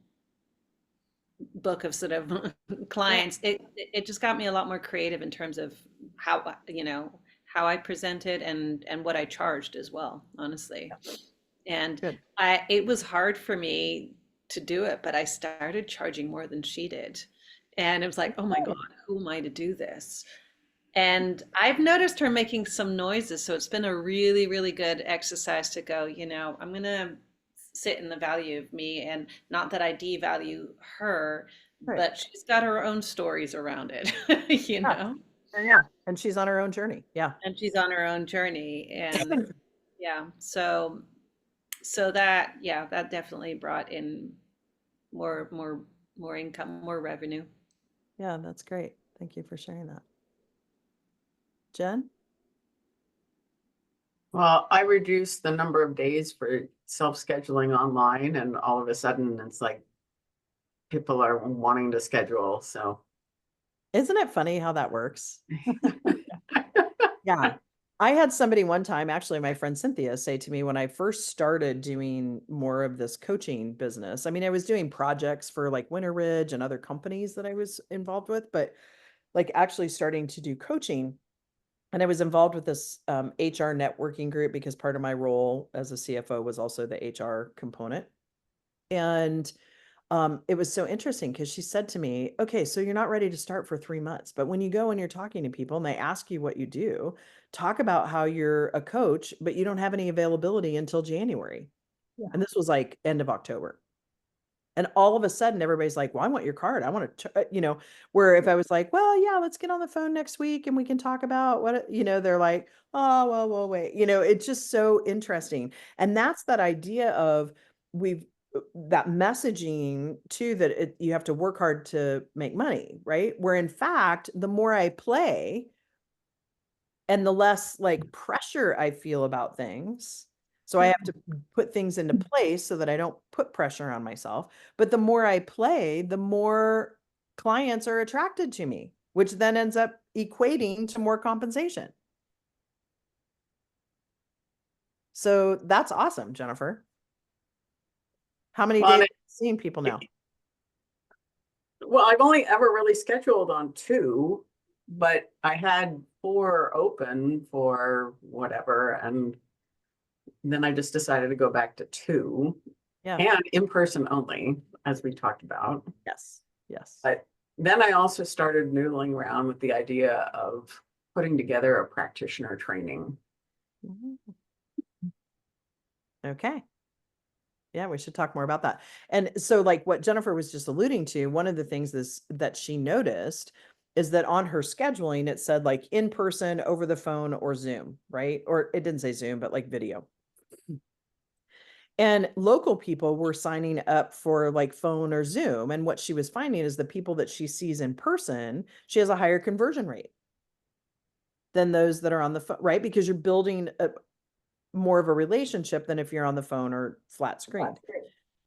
S2: book of sort of clients, it just got me a lot more creative in terms of how I presented and what I charged as well, honestly. And
S1: Good.
S2: it was hard for me to do it, but I started charging more than she did. And it was like, oh my God, who am I to do this? And I've noticed her making some noises. So it's been a really, really good exercise to go, I'm going to sit in the value of me, and not that I devalue her,
S1: Right.
S2: but she's got her own stories around it,
S1: Yeah. And she's on her own journey. Yeah.
S2: And she's on her own journey. And yeah, so that, that definitely brought in more income, more revenue.
S1: Yeah, that's great. Thank you for sharing that. Jen?
S3: Well, I reduced the number of days for self-scheduling online, and all of a sudden it's like people are wanting to schedule, so.
S1: Isn't it funny how that works? Yeah. I had somebody one time, actually, my friend Cynthia, say to me when I first started doing more of this coaching business. I mean, I was doing projects for like Winter Ridge and other companies that I was involved with, but like actually starting to do coaching. And I was involved with this HR networking group because part of my role as a CFO was also the HR component. And it was so interesting because she said to me, okay, so you're not ready to start for 3 months, but when you go and you're talking to people and they ask you what you do, talk about how you're a coach, but you don't have any availability until January.
S3: Yeah.
S1: And this was like end of October. And all of a sudden, everybody's like, well, I want your card. I want to, where if I was like, well, yeah, let's get on the phone next week and we can talk about what, they're like, oh, well, wait, it's just so interesting. And that's that idea of that messaging too, that you have to work hard to make money, right? Where in fact, the more I play and the less like pressure I feel about things, so I have to put things into place so that I don't put pressure on myself. But the more I play, the more clients are attracted to me, which then ends up equating to more compensation. So that's awesome, Jennifer. How many days have you seen people now?
S3: Well, I've only ever really scheduled on 2, but I had 4 open for whatever, and then I just decided to go back to 2.
S1: Yeah.
S3: And in person only, as we talked about.
S1: Yes.
S3: But then I also started noodling around with the idea of putting together a practitioner training.
S1: Okay. Yeah, we should talk more about that. And so like what Jennifer was just alluding to, one of the things that she noticed is that on her scheduling, it said like in person, over the phone, or Zoom, right? Or it didn't say Zoom, but like video. And local people were signing up for like phone or Zoom. And what she was finding is the people that she sees in person, she has a higher conversion rate than those that are on the phone, right? Because you're building more of a relationship than if you're on the phone or flat screen.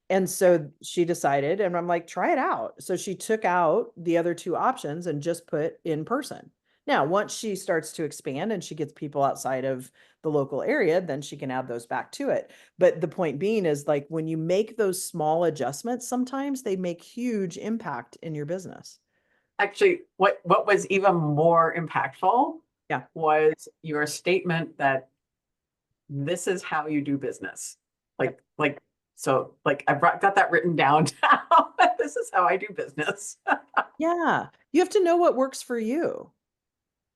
S1: And so she decided, and I'm like, try it out. So she took out the other two options and just put in person. Now, once she starts to expand and she gets people outside of the local area, then she can add those back to it. But the point being is, like, when you make those small adjustments, sometimes they make huge impact in your business.
S3: Actually, what was even more impactful
S1: Yeah.
S3: was your statement that this is how you do business. Like got that written down now. This is how I do business.
S1: Yeah. You have to know what works for you.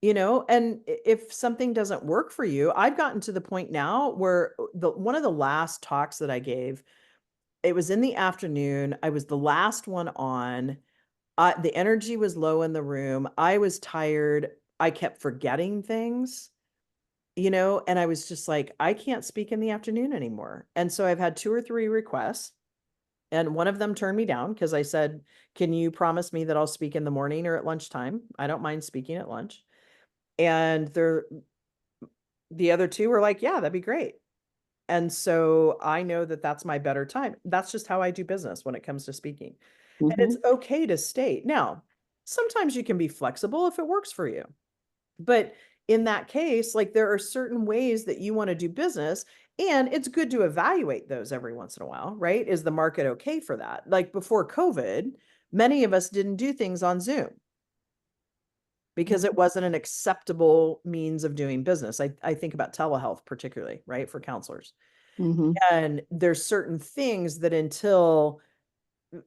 S1: And if something doesn't work for you, I've gotten to the point now where one of the last talks that I gave, it was in the afternoon. I was the last one on. The energy was low in the room. I was tired. I kept forgetting things, and I was just like, I can't speak in the afternoon anymore. And so I've had 2 or 3 requests, and one of them turned me down because I said, can you promise me that I'll speak in the morning or at lunchtime? I don't mind speaking at lunch. And the other 2 were like, yeah, that'd be great. And so I know that that's my better time. That's just how I do business when it comes to speaking. And it's okay to state. Now, sometimes you can be flexible if it works for you. But in that case, like, there are certain ways that you want to do business, and it's good to evaluate those every once in a while, right? Is the market okay for that? Like before COVID, many of us didn't do things on Zoom because it wasn't an acceptable means of doing business. I think about telehealth particularly, right, for counselors. And there's certain things that until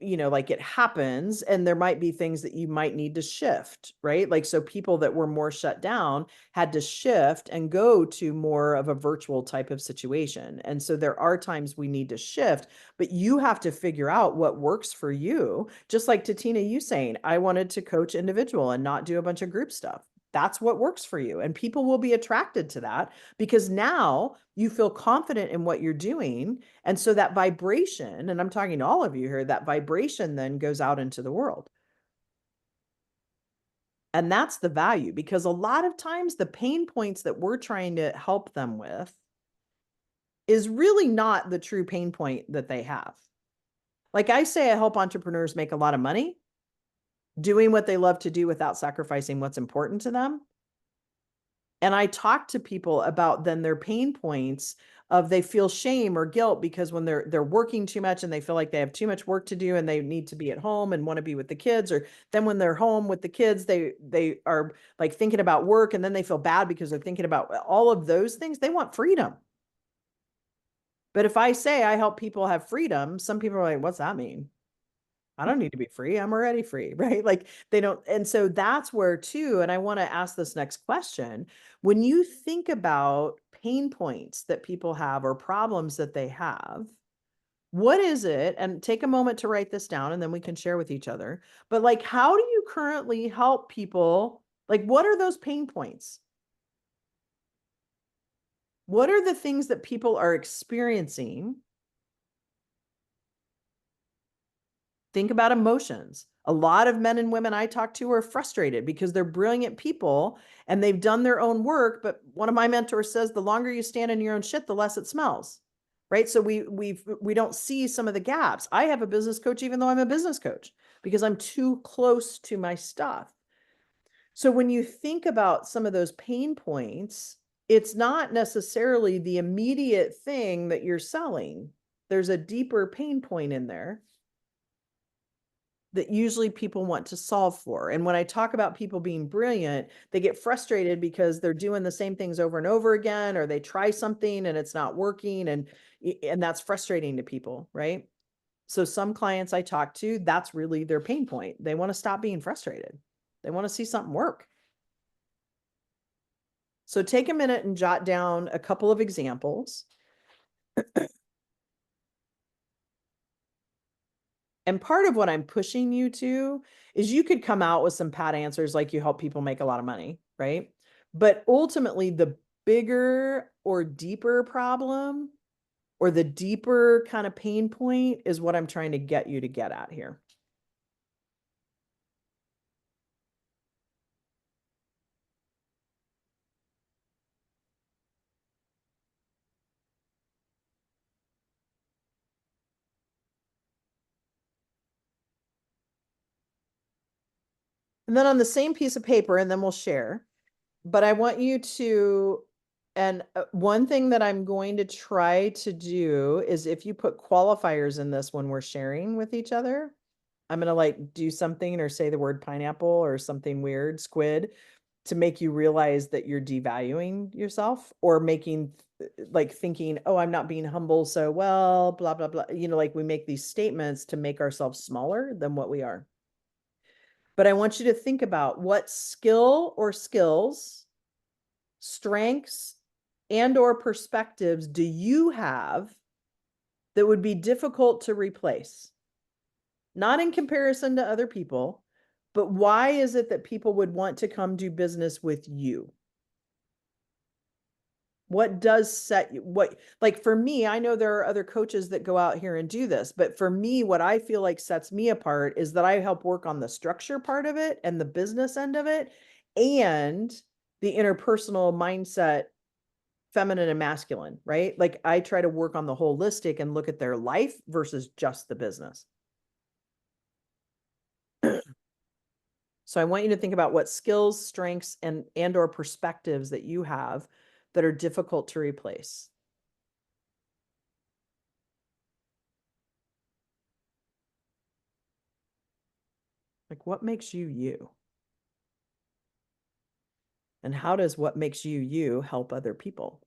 S1: like, it happens, and there might be things that you might need to shift, right? Like, so people that were more shut down had to shift and go to more of a virtual type of situation. And so there are times we need to shift, but you have to figure out what works for you. Just like Tatina, you saying, I wanted to coach individual and not do a bunch of group stuff. That's what works for you. And people will be attracted to that because now you feel confident in what you're doing. And so that vibration, and I'm talking to all of you here, that vibration then goes out into the world. And that's the value, because a lot of times the pain points that we're trying to help them with is really not the true pain point that they have. Like I say, I help entrepreneurs make a lot of money doing what they love to do without sacrificing what's important to them. And I talk to people about then their pain points of they feel shame or guilt because when they're working too much and they feel like they have too much work to do and they need to be at home and want to be with the kids, or then when they're home with the kids, they are like thinking about work, and then they feel bad because they're thinking about all of those things. They want freedom. But if I say I help people have freedom, some people are like, what's that mean? I don't need to be free. I'm already free, right? Like, they don't. And so that's where too, and I want to ask this next question. When you think about pain points that people have or problems that they have, what is it? And take a moment to write this down and then we can share with each other. But like, how do you currently help people? Like, what are those pain points? What are the things that people are experiencing? Think about emotions. A lot of men and women I talk to are frustrated because they're brilliant people and they've done their own work. But one of my mentors says, the longer you stand in your own shit, the less it smells. Right. So we don't see some of the gaps. I have a business coach, even though I'm a business coach, because I'm too close to my stuff. So when you think about some of those pain points, it's not necessarily the immediate thing that you're selling. There's a deeper pain point in there that usually people want to solve for. And when I talk about people being brilliant, they get frustrated because they're doing the same things over and over again, or they try something and it's not working. And that's frustrating to people, right? So some clients I talk to, that's really their pain point. They want to stop being frustrated. They want to see something work. So take a minute and jot down a couple of examples. And part of what I'm pushing you to is you could come out with some pat answers like you help people make a lot of money, right? But ultimately, the bigger or deeper problem or the deeper kind of pain point is what I'm trying to get you to get at here. And then on the same piece of paper, and then we'll share, but I want you to, and one thing that I'm going to try to do is if you put qualifiers in this when we're sharing with each other, I'm going to like do something or say the word pineapple or something weird, squid, to make you realize that you're devaluing yourself or making like thinking, oh, I'm not being humble. So, well, blah, blah, blah. You know, like we make these statements to make ourselves smaller than what we are. But I want you to think about what skill or skills, strengths, and or perspectives do you have that would be difficult to replace? Not in comparison to other people, but why is it that people would want to come do business with you? What does set you, what, like for me, I know there are other coaches that go out here and do this, but for me, what I feel like sets me apart is that I help work on the structure part of it and the business end of it and the interpersonal mindset, feminine and masculine, right? Like I try to work on the holistic and look at their life versus just the business. So I want you to think about what skills, strengths, and or perspectives that you have that are difficult to replace. Like what makes you you? And how does what makes you you help other people?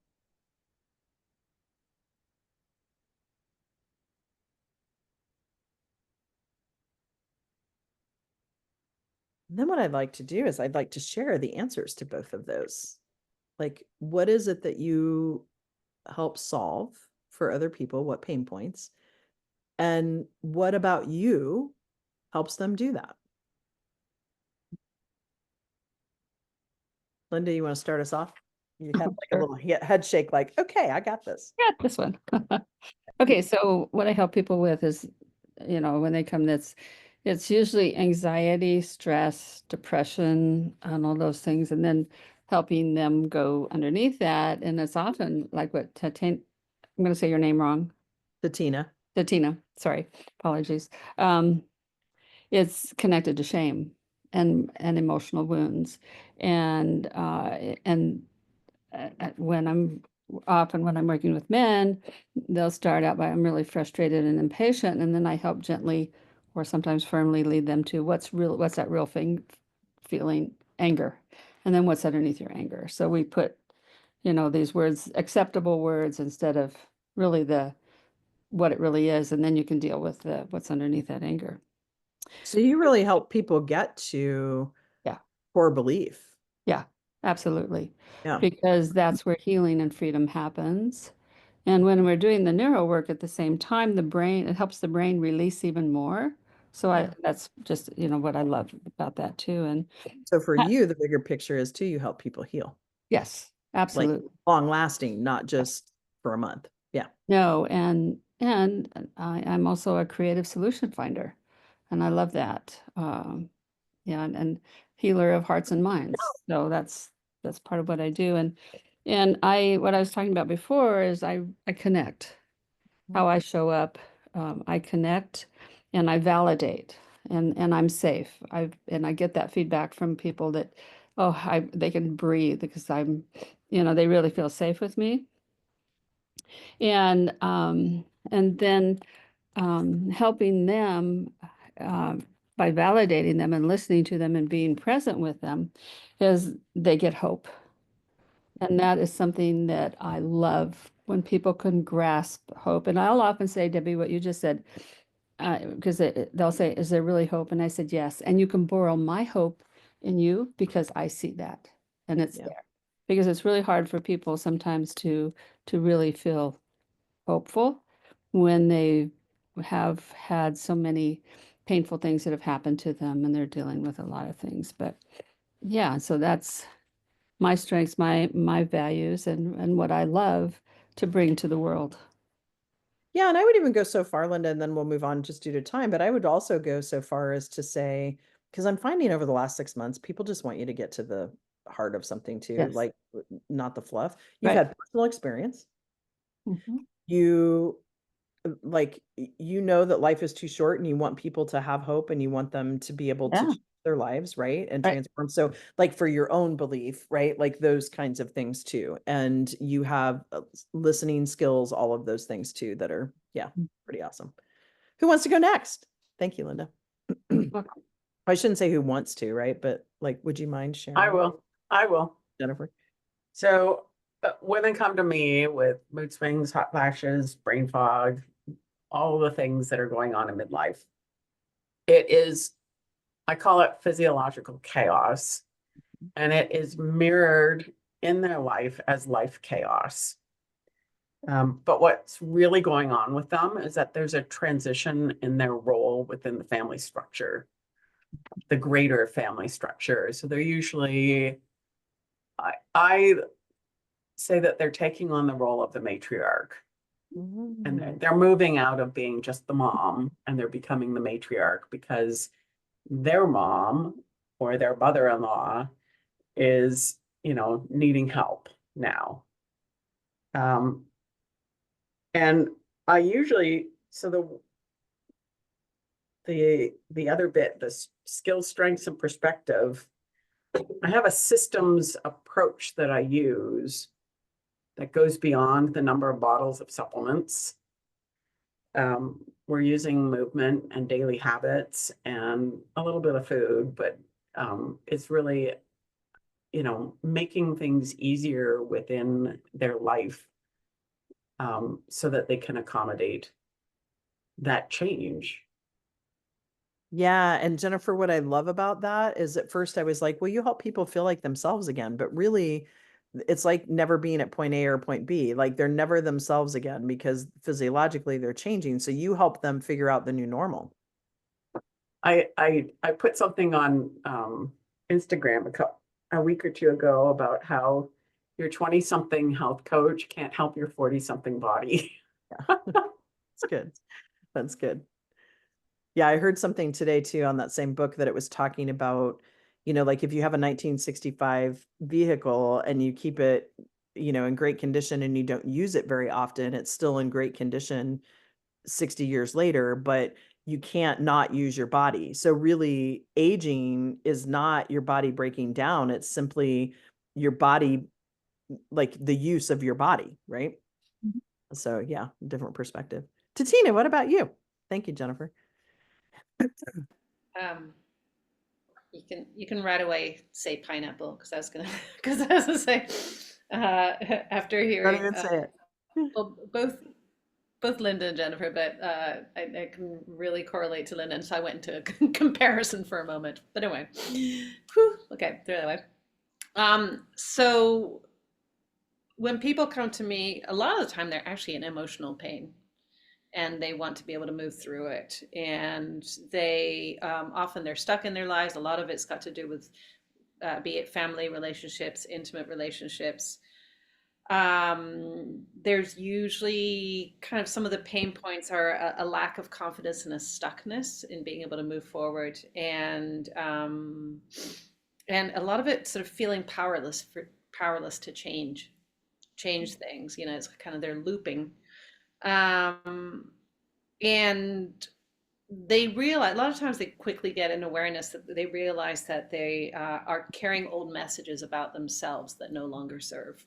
S1: And then what I'd like to do is I'd like to share the answers to both of those. Like, what is it that you help solve for other people? What pain points? And what about you helps them do that? Linda, you want to start us off? You had like a
S4: Sure.
S1: little head shake, like, okay, I got this.
S4: Yeah, this one. Okay, so what I help people with is, when they come, it's usually anxiety, stress, depression, and all those things, and then helping them go underneath that. And it's often like what I'm going to say your name wrong.
S1: Tatina.
S4: Tatina, sorry, apologies. It's connected to shame and emotional wounds, and when I'm working with men, they'll start out by, I'm really frustrated and impatient, and then I help gently or sometimes firmly lead them to what's that real thing, feeling anger, and then what's underneath your anger. So we put, these words, acceptable words, instead of really what it really is, and then you can deal with what's underneath that anger.
S1: So you really help people get to
S4: Yeah.
S1: core belief.
S4: Yeah, absolutely.
S1: Yeah.
S4: Because that's where healing and freedom happens. And when we're doing the neuro work at the same time, it helps the brain release even more. So
S1: Yeah.
S4: that's just, what I love about that too. And
S1: So for
S4: Ha-
S1: you, the bigger picture is too, you help people heal,
S4: yes,
S1: like
S4: absolutely.
S1: long lasting, not just for a month. Yeah.
S4: No, and I'm also a creative solution finder, and I love that. Yeah, and healer of hearts and minds. So that's part of what I do. And what I was talking about before is I connect. How I show up, I connect and I validate, and I'm safe. I get that feedback from people that, oh, they can breathe because they really feel safe with me. And then helping them, by validating them and listening to them and being present with them, is they get hope. And that is something that I love, when people can grasp hope. And I'll often say, Debbie, what you just said, because they'll say, is there really hope? And I said, yes. And you can borrow my hope in you because I see that and it's
S1: Yeah.
S4: there. Because it's really hard for people sometimes to really feel hopeful when they have had so many painful things that have happened to them and they're dealing with a lot of things. But yeah, so that's my strengths, my values, and what I love to bring to the world.
S1: Yeah. And I would even go so far, Linda, and then we'll move on just due to time. But I would also go so far as to say, because I'm finding over the last 6 months, people just want you to get to the heart of something too,
S4: Yes.
S1: like not the fluff. You've
S4: Right.
S1: had personal experience.
S4: Mhm.
S1: You like, you know that life is too short and you want people to have hope and you want them to be able to
S4: Yeah.
S1: their lives, right? And
S4: Right.
S1: transform. So like for your own belief, right? Like those kinds of things too. And you have listening skills, all of those things too, that are, yeah, pretty awesome. Who wants to go next? Thank you, Linda. I shouldn't say who wants to, right? But like, would you mind
S3: I
S1: sharing,
S3: will. I will.
S1: Jennifer?
S3: So women come to me with mood swings, hot flashes, brain fog, all the things that are going on in midlife. It is, I call it physiological chaos, and it is mirrored in their life as life chaos. But what's really going on with them is that there's a transition in their role within the family structure, the greater family structure. So they're usually, I say that they're taking on the role of the matriarch. And they're moving out of being just the mom and they're becoming the matriarch because their mom or their mother-in-law is, needing help now. And I usually, so the other bit, the skill, strengths, and perspective, I have a systems approach that I use that goes beyond the number of bottles of supplements. We're using movement and daily habits and a little bit of food, but it's really, making things easier within their life so that they can accommodate that change.
S1: Yeah. And Jennifer, what I love about that is at first I was like, well, you help people feel like themselves again, but really it's like never being at point A or point B. Like they're never themselves again because physiologically they're changing. So you help them figure out the new normal.
S3: I put something on Instagram a week or two ago about how your 20-something health coach can't help your 40-something body.
S1: It's good. That's good. Yeah, I heard something today too on that same book that it was talking about, like if you have a 1965 vehicle and you keep it, in great condition and you don't use it very often, it's still in great condition 60 years later, but you can't not use your body. So really aging is not your body breaking down. It's simply your body, like the use of your body, right? So yeah, different perspective. Tatina, what about you? Thank you, Jennifer.
S2: Um, you can right away say pineapple because I was gonna say after
S1: Don't
S2: hearing
S1: even say it.
S2: well, both Linda and Jennifer, but I can really correlate to Linda, and so I went into a comparison for a moment. But anyway, whew, okay, throw that away. So when people come to me, a lot of the time they're actually in emotional pain and they want to be able to move through it. And they often they're stuck in their lives. A lot of it's got to do with be it family relationships, intimate relationships. There's usually kind of some of the pain points are a lack of confidence and a stuckness in being able to move forward, and a lot of it sort of feeling powerless to change things. It's kind of they're looping, and they realize a lot of times they quickly get an awareness that they realize that they are carrying old messages about themselves that no longer serve.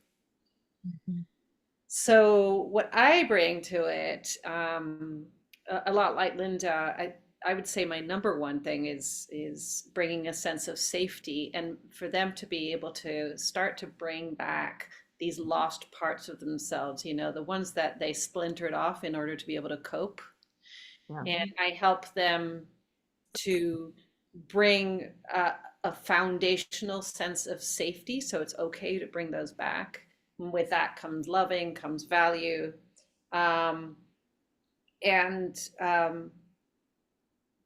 S2: So what I bring to it, a lot like Linda, I would say my number one thing is bringing a sense of safety, and for them to be able to start to bring back these lost parts of themselves, the ones that they splintered off in order to be able to cope.
S1: Yeah.
S2: And I help them to bring a foundational sense of safety, so it's okay to bring those back. And with that comes loving, comes value, and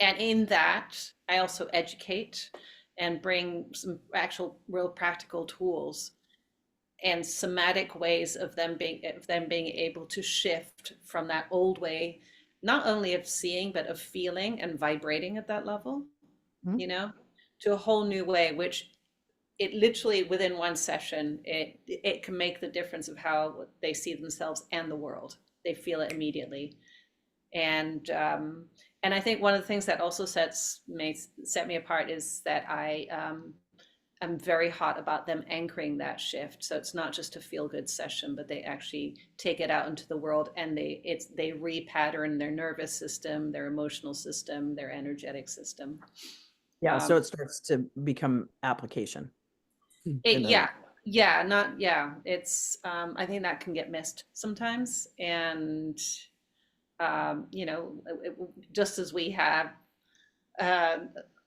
S2: in that I also educate and bring some actual real practical tools and somatic ways of them being able to shift from that old way, not only of seeing but of feeling and vibrating at that level,
S1: Mhm.
S2: to a whole new way, which it literally within one session it can make the difference of how they see themselves and the world. They feel it immediately. And I think one of the things that also set me apart is that I'm very hot about them anchoring that shift. So it's not just a feel good session, but they actually take it out into the world, and they repattern their nervous system, their emotional system, their energetic system.
S1: Yeah. So
S2: Um,
S1: it starts to become application.
S2: yeah, it's I think that can get missed sometimes. And just as we have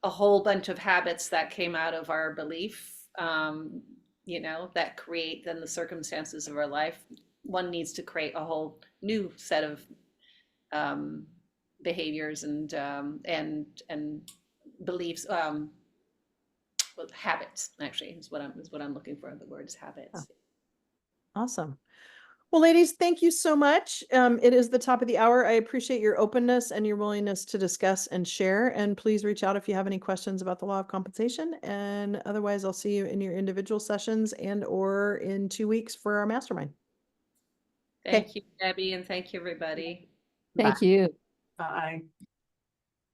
S2: a whole bunch of habits that came out of our belief, that create then the circumstances of our life, one needs to create a whole new set of behaviors and beliefs. Well, habits actually is what I'm looking for. The word is habits.
S1: Awesome. Well, ladies, thank you so much. It is the top of the hour. I appreciate your openness and your willingness to discuss and share. And please reach out if you have any questions about the law of compensation. And otherwise, I'll see you in your individual sessions and or in 2 weeks for our mastermind.
S2: Thank you, Debbie, and thank you, everybody.
S4: Thank
S3: Bye.
S4: you.
S3: Bye.